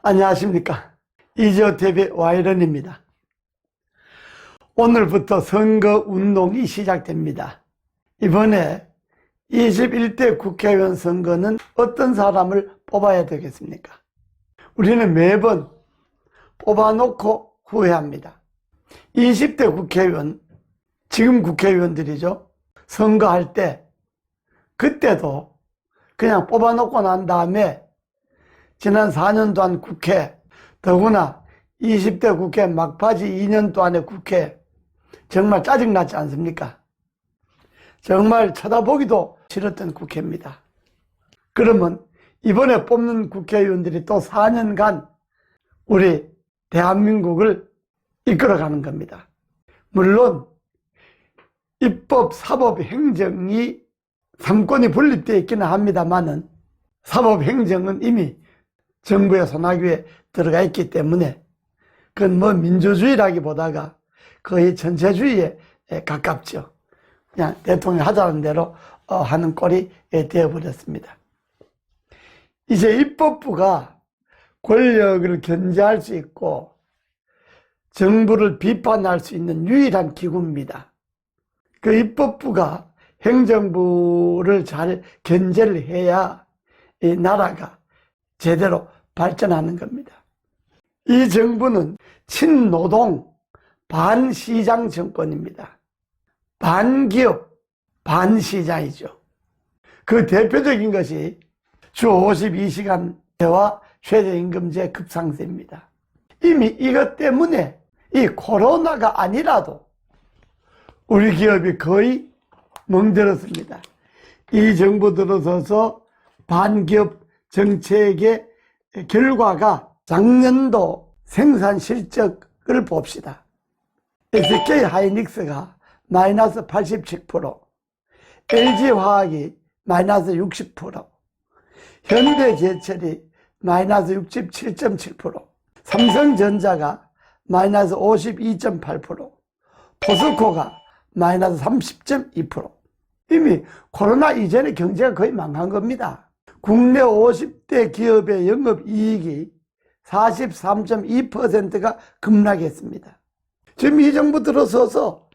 안녕하십니까. 이지호TV 와이런입니다. 오늘부터 선거운동이 시작됩니다. 이번에 21대 국회의원 선거는 어떤 사람을 뽑아야 되겠습니까? 우리는 매번 뽑아놓고 후회합니다. 20대 국회의원, 지금 국회의원들이죠. 선거할 때 그때도 그냥 뽑아놓고 난 다음에 지난 4년 동안 국회, 더구나 20대 국회 막바지 2년 동안의 국회 정말 짜증나지 않습니까? 정말 쳐다보기도 싫었던 국회입니다. 그러면 이번에 뽑는 국회의원들이 또 4년간 우리 대한민국을 이끌어가는 겁니다. 물론 입법, 사법, 행정이 3권이 분립되어 있기는 합니다만은 사법, 행정은 이미 정부의 손아귀에 들어가 있기 때문에 그건 뭐 민주주의라기보다가 거의 전체주의에 가깝죠. 그냥 대통령이 하자는 대로 하는 꼴이 되어버렸습니다. 이제 입법부가 권력을 견제할 수 있고 정부를 비판할 수 있는 유일한 기구입니다. 그 입법부가 행정부를 잘 견제를 해야 이 나라가 제대로 발전하는 겁니다. 이 정부는 친노동 반시장 정권입니다. 반기업 반시장이죠. 그 대표적인 것이 주 52시간제와 최저임금제 급상승입니다. 이미 이것 때문에 이 코로나가 아니라도 우리 기업이 거의 멍들었습니다. 이 정부 들어서서 반기업 정책의 결과가 작년도 생산 실적을 봅시다. SK 하이닉스가 마이너스 87%, LG화학이 마이너스 60%, 현대제철이 마이너스 67.7%, 삼성전자가 마이너스 52.8%, 포스코가 마이너스 30.2%. 이미 코로나 이전에 경제가 거의 망한 겁니다. 국내 50대 기업의 영업이익이 43.2%가 급락했습니다. 지금 이 정부 들어서서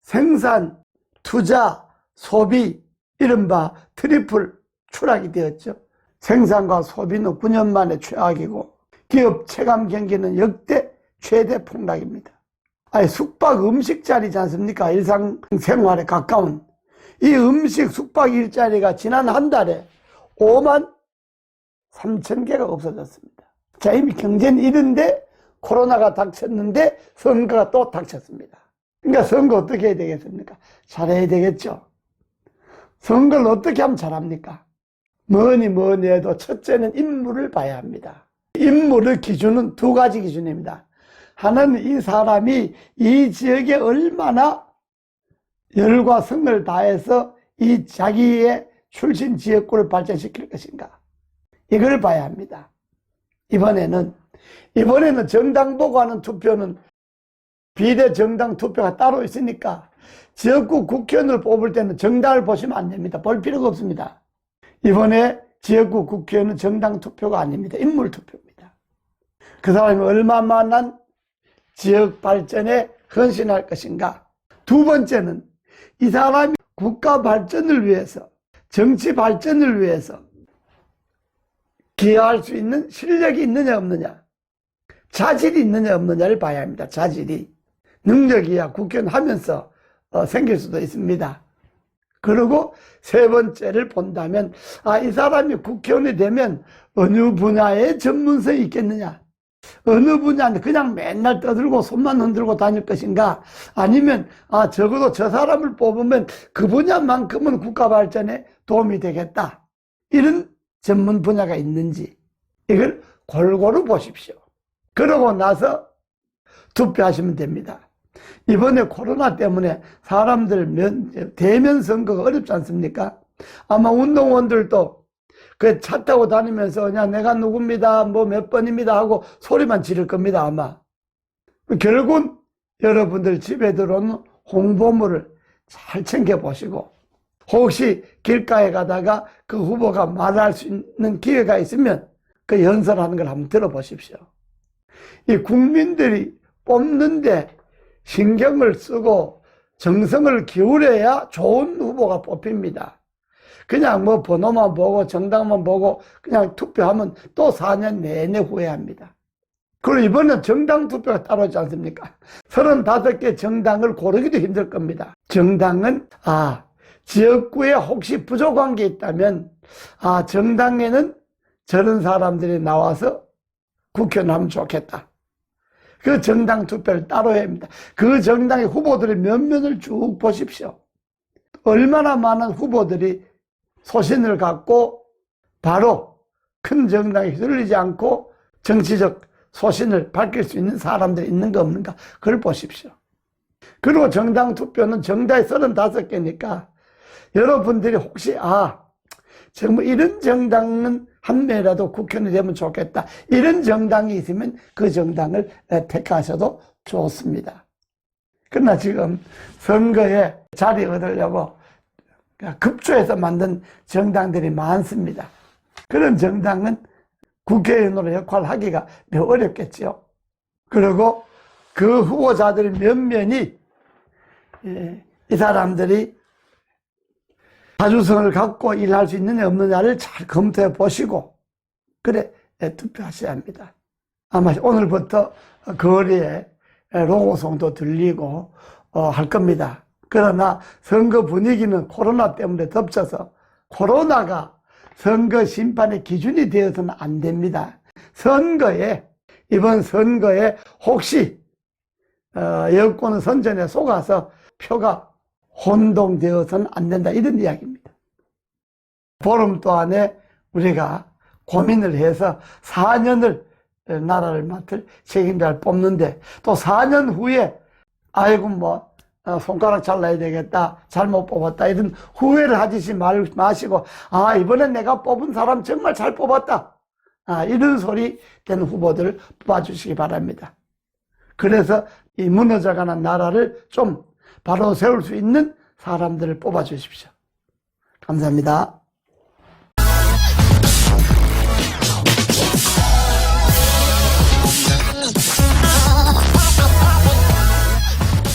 생산, 투자, 소비, 이른바 트리플 추락이 되었죠. 생산과 소비는 9년 만에 최악이고 기업 체감 경기는 역대 최대 폭락입니다. 아니 숙박 음식 자리지 않습니까? 일상생활에 가까운 이 음식 숙박 일자리가 지난 한 달에 5만 3천 개가 없어졌습니다. 자, 이미 경제는 이런데 코로나가 닥쳤는데 선거가 또 닥쳤습니다. 그러니까 선거 어떻게 해야 되겠습니까? 잘해야 되겠죠. 선거를 어떻게 하면 잘합니까? 뭐니 해도 첫째는 인물을 봐야 합니다. 인물의 기준은 두 가지 기준입니다. 하나는 이 사람이 이 지역에 얼마나 열과 성을 다해서 이 자기의 출신 지역구를 발전시킬 것인가, 이걸 봐야 합니다. 이번에는 정당 보고 하는 투표는 비례정당 투표가 따로 있으니까 지역구 국회의원을 뽑을 때는 정당을 보시면 안 됩니다. 볼 필요가 없습니다. 이번에 지역구 국회의원은 정당 투표가 아닙니다. 인물 투표입니다. 그 사람이 얼마만한 지역 발전에 헌신할 것인가. 두 번째는 이 사람이 국가 발전을 위해서, 정치 발전을 위해서 기여할 수 있는 실력이 있느냐 없느냐, 자질이 있느냐 없느냐를 봐야 합니다. 자질이. 능력이야 국회의원 하면서 생길 수도 있습니다. 그리고 세 번째를 본다면 이 사람이 국회의원이 되면 어느 분야에 전문성이 있겠느냐, 어느 분야는 그냥 맨날 떠들고 손만 흔들고 다닐 것인가, 아니면 적어도 저 사람을 뽑으면 그 분야만큼은 국가 발전에 도움이 되겠다, 이런 전문 분야가 있는지 이걸 골고루 보십시오. 그러고 나서 투표하시면 됩니다. 이번에 코로나 때문에 사람들 대면 선거가 어렵지 않습니까? 아마 운동원들도 그 차 타고 다니면서 그냥 내가 누굽니다, 뭐 몇 번입니다 하고 소리만 지를 겁니다. 아마 결국은 여러분들 집에 들어오는 홍보물을 잘 챙겨보시고, 혹시 길가에 가다가 그 후보가 말할 수 있는 기회가 있으면 그 연설하는 걸 한번 들어보십시오. 이 국민들이 뽑는데 신경을 쓰고 정성을 기울여야 좋은 후보가 뽑힙니다. 그냥 뭐 번호만 보고 정당만 보고 그냥 투표하면 또 4년 내내 후회합니다. 그리고 이번엔 정당 투표가 따로 있지 않습니까? 35개 정당을 고르기도 힘들 겁니다. 정당은 지역구에 혹시 부족한 게 있다면 정당에는 저런 사람들이 나와서 국회의원 하면 좋겠다. 그 정당 투표를 따로 해야 합니다. 그 정당의 후보들의 면면을 쭉 보십시오. 얼마나 많은 후보들이 소신을 갖고 바로 큰 정당에 휘둘리지 않고 정치적 소신을 밝힐 수 있는 사람들이 있는가 없는가 그걸 보십시오. 그리고 정당 투표는 정당이 35개니까 여러분들이 혹시 정말 이런 정당은 한 명이라도 국회의원이 되면 좋겠다. 이런 정당이 있으면 그 정당을 택하셔도 좋습니다. 그러나 지금 선거에 자리 얻으려고 급조해서 만든 정당들이 많습니다. 그런 정당은 국회의원으로 역할을 하기가 매우 어렵겠죠. 그리고 그 후보자들의 면면이 이 사람들이 자주성을 갖고 일할 수 있느냐 없느냐를 잘 검토해 보시고 그래 투표하셔야 합니다. 아마 오늘부터 거리에 로고송도 들리고 할 겁니다. 그러나 선거 분위기는 코로나 때문에 덮쳐서 코로나가 선거 심판의 기준이 되어서는 안 됩니다. 이번 선거에 혹시 여권 선전에 속아서 표가 혼동되어서는 안 된다 이런 이야기입니다. 보름 동안에 우리가 고민을 해서 4년을 나라를 맡을 책임자를 뽑는데 또 4년 후에 아이고 손가락 잘라야 되겠다 잘못 뽑았다 이런 후회를 하지 마시고 이번엔 내가 뽑은 사람 정말 잘 뽑았다 이런 소리 된 후보들을 뽑아주시기 바랍니다. 그래서 이 무너져가는 나라를 좀 바로 세울 수 있는 사람들을 뽑아주십시오. 감사합니다.